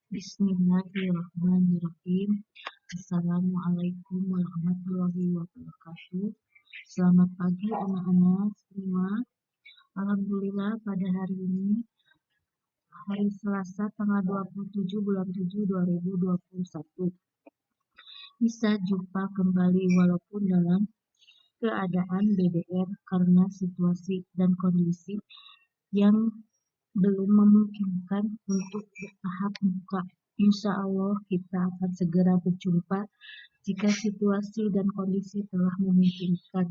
Bismillahirrahmanirrahim. Assalamualaikum warahmatullahi wabarakatuh. Selamat pagi anak-anak semua. Alhamdulillah pada hari ini, hari Selasa tanggal 27 bulan 7 2021, bisa jumpa kembali walaupun dalam keadaan BDR karena situasi dan kondisi yang belum memungkinkan untuk bertahap muka. Insya Allah kita akan segera berjumpa jika situasi dan kondisi telah memungkinkan.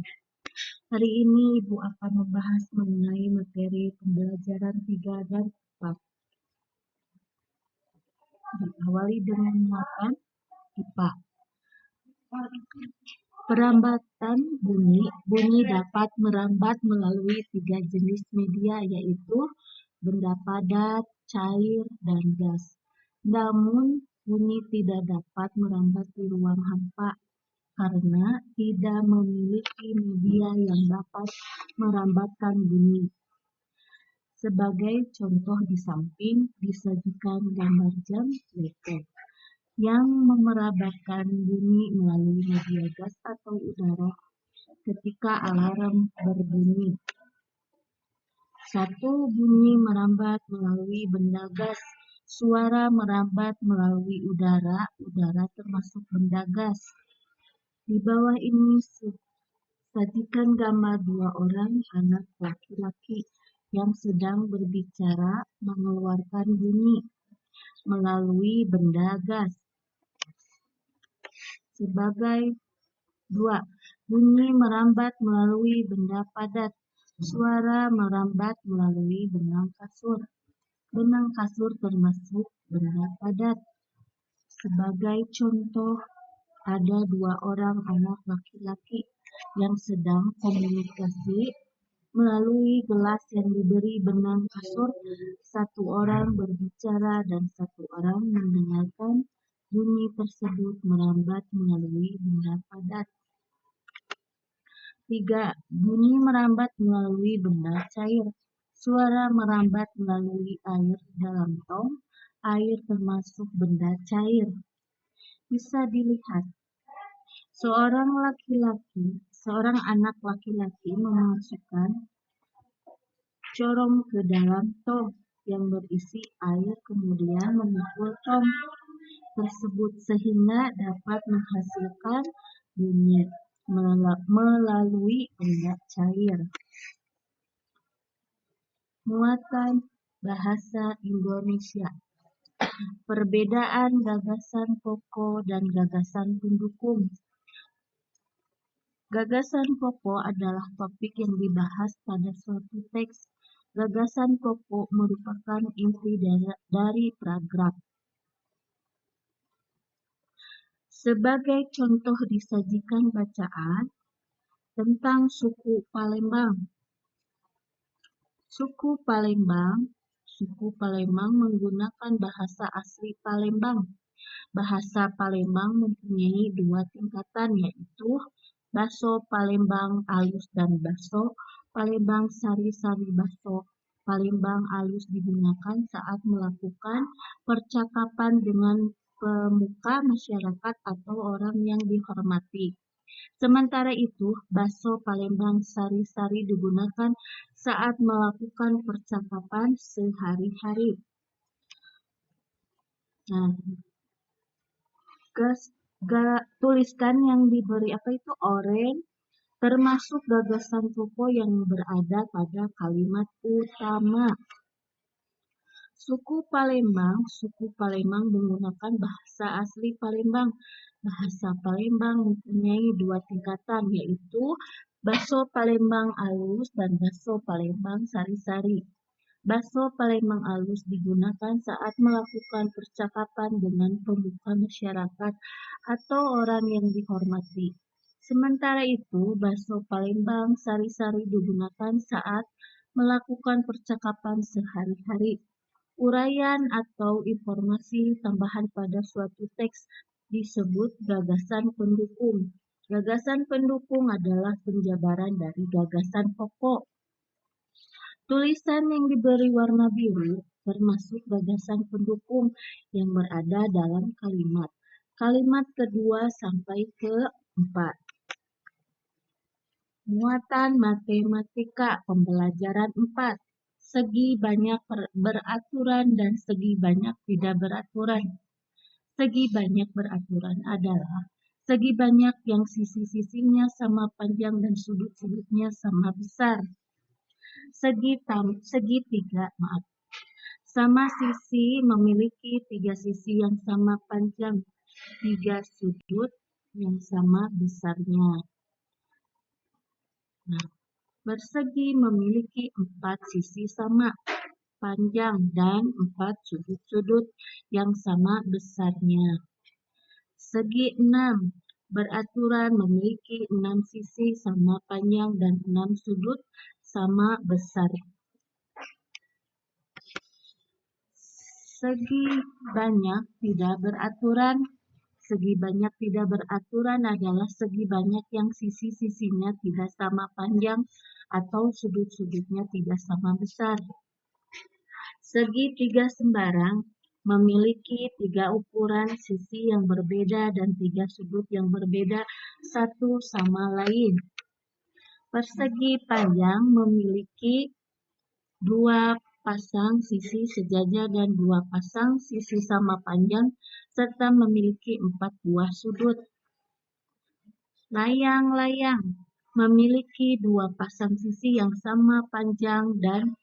Hari ini Ibu akan membahas mengenai materi pembelajaran 3 dan 4. Diawali dengan muatan IPA. Perambatan bunyi. Bunyi dapat merambat melalui 3 jenis media, yaitu benda padat, cair, dan gas. Namun, bunyi tidak dapat merambat di ruang hampa karena tidak memiliki media yang dapat merambatkan bunyi. Sebagai contoh di samping disajikan gambar jam letter yang merambatkan bunyi melalui media gas atau udara ketika alarm berbunyi. 1. Bunyi merambat melalui benda gas. Suara merambat melalui udara. Udara termasuk benda gas. Di bawah ini sajikan gambar 2 orang anak laki-laki yang sedang berbicara mengeluarkan bunyi melalui benda gas. Sebagai 2. Bunyi merambat melalui benda padat. Suara merambat melalui benang kasur. Benang kasur termasuk benda padat. Sebagai contoh, ada 2 orang anak laki-laki yang sedang komunikasi melalui gelas yang diberi benang kasur. 1 orang berbicara dan 1 orang mendengarkan. Bunyi tersebut merambat melalui benda padat. 3. Bunyi merambat melalui benda cair. Suara merambat melalui air dalam tong. Air termasuk benda cair. Bisa dilihat, seorang anak laki-laki memasukkan corong ke dalam tong yang berisi air, kemudian memukul tong tersebut sehingga dapat menghasilkan bunyi melalui benda cair. Muatan bahasa Indonesia. Perbedaan gagasan pokok dan gagasan pendukung. Gagasan pokok adalah topik yang dibahas pada suatu teks. Gagasan pokok merupakan inti dari paragraf. Sebagai contoh disajikan bacaan tentang suku Palembang. Suku Palembang menggunakan bahasa asli Palembang. Bahasa Palembang mempunyai 2 tingkatan, yaitu Baso Palembang Alus dan Baso Palembang Sari-Sari. Baso Palembang Alus digunakan saat melakukan percakapan dengan pemuka masyarakat atau orang yang dihormati. Sementara itu, Baso Palembang Sari-Sari digunakan saat melakukan percakapan sehari-hari. Nah, tuliskan yang diberi oren termasuk gagasan pokok yang berada pada kalimat utama. Suku Palembang menggunakan bahasa asli Palembang. Bahasa Palembang mempunyai 2 tingkatan, yaitu Baso Palembang Alus dan Baso Palembang Sari-Sari. Baso Palembang Alus digunakan saat melakukan percakapan dengan pemuka masyarakat atau orang yang dihormati. Sementara itu, Baso Palembang Sari-Sari digunakan saat melakukan percakapan sehari-hari. Uraian atau informasi tambahan pada suatu teks disebut gagasan pendukung. Gagasan pendukung adalah penjabaran dari gagasan pokok. Tulisan yang diberi warna biru termasuk gagasan pendukung yang berada dalam kalimat. Kalimat kedua sampai keempat. Muatan matematika pembelajaran 4. Segi banyak beraturan dan segi banyak tidak beraturan. Segi banyak beraturan adalah segi banyak yang sisi-sisinya sama panjang dan sudut-sudutnya sama besar. Sama sisi memiliki 3 sisi yang sama panjang, 3 sudut yang sama besarnya. Nah, bersegi memiliki 4 sisi sama panjang dan 4 sudut-sudut yang sama besarnya. Segi 6 beraturan memiliki 6 sisi sama panjang dan 6 sudut sama besar. Segi banyak tidak beraturan. Segi banyak tidak beraturan adalah segi banyak yang sisi-sisinya tidak sama panjang atau sudut-sudutnya tidak sama besar. Segi 3 sembarang memiliki 3 ukuran sisi yang berbeda dan 3 sudut yang berbeda satu sama lain. Persegi panjang memiliki 2 pasang sisi sejajar dan 2 pasang sisi sama panjang serta memiliki 4 buah sudut. Layang-layang memiliki 2 pasang sisi yang sama panjang dan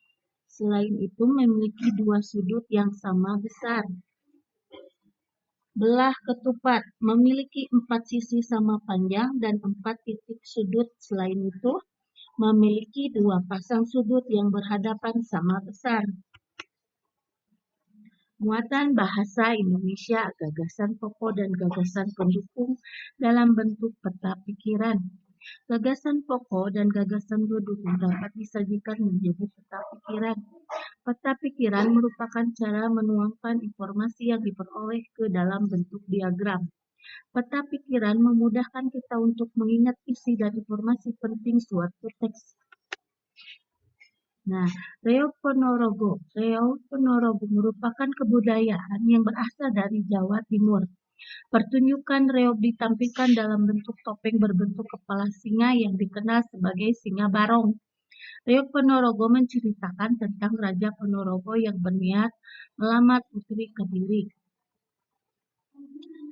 selain itu memiliki 2 sudut yang sama besar. Belah ketupat memiliki 4 sisi sama panjang dan 4 titik sudut. Selain itu memiliki 2 pasang sudut yang berhadapan sama besar. Muatan bahasa Indonesia, gagasan pokok dan gagasan pendukung dalam bentuk peta pikiran. Gagasan pokok dan gagasan pendukung dapat disajikan menjadi peta pikiran. Peta pikiran merupakan cara menuangkan informasi yang diperoleh ke dalam bentuk diagram. Peta pikiran memudahkan kita untuk mengingat isi dan informasi penting suatu teks. Nah, Reog Ponorogo. Reog Ponorogo merupakan kebudayaan yang berasal dari Jawa Timur. Pertunjukan reog ditampilkan dalam bentuk topeng berbentuk kepala singa yang dikenal sebagai singa barong. Reog Ponorogo menceritakan tentang Raja Ponorogo yang berniat melamar Putri Kediri.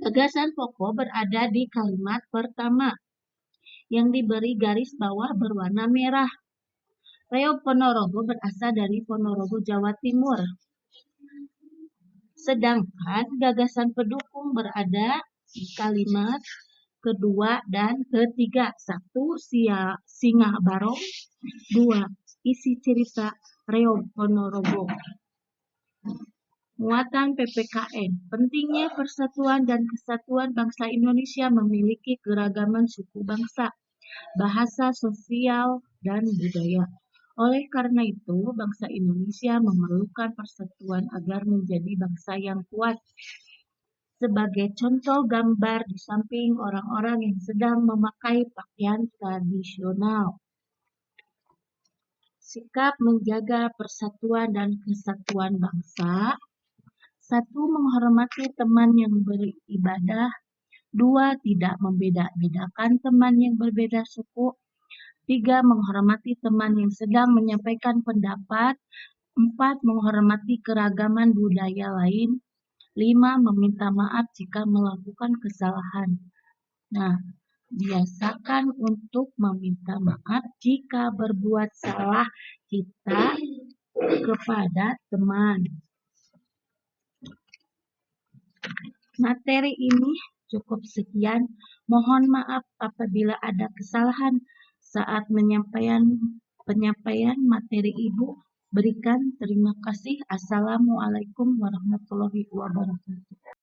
Gagasan pokok berada di kalimat pertama yang diberi garis bawah berwarna merah. Reog Ponorogo berasal dari Ponorogo, Jawa Timur. Sedangkan gagasan pendukung berada di kalimat kedua dan ketiga. 1. Singa barong. 2. Isi cerita Reog Ponorogo. Muatan PPKN. Pentingnya persatuan dan kesatuan bangsa Indonesia memiliki keragaman suku bangsa, bahasa, sosial, dan budaya. Oleh karena itu, bangsa Indonesia memerlukan persatuan agar menjadi bangsa yang kuat. Sebagai contoh gambar di samping orang-orang yang sedang memakai pakaian tradisional. Sikap menjaga persatuan dan kesatuan bangsa. 1. Menghormati teman yang beribadah. 2. Tidak membeda-bedakan teman yang berbeda suku. 3. Menghormati teman yang sedang menyampaikan pendapat. 4. Menghormati keragaman budaya lain. 5. Meminta maaf jika melakukan kesalahan. Nah, biasakan untuk meminta maaf jika berbuat salah kita kepada teman. Materi ini cukup sekian. Mohon maaf apabila ada kesalahan saat penyampaian materi Ibu. Berikan terima kasih. Assalamualaikum warahmatullahi wabarakatuh.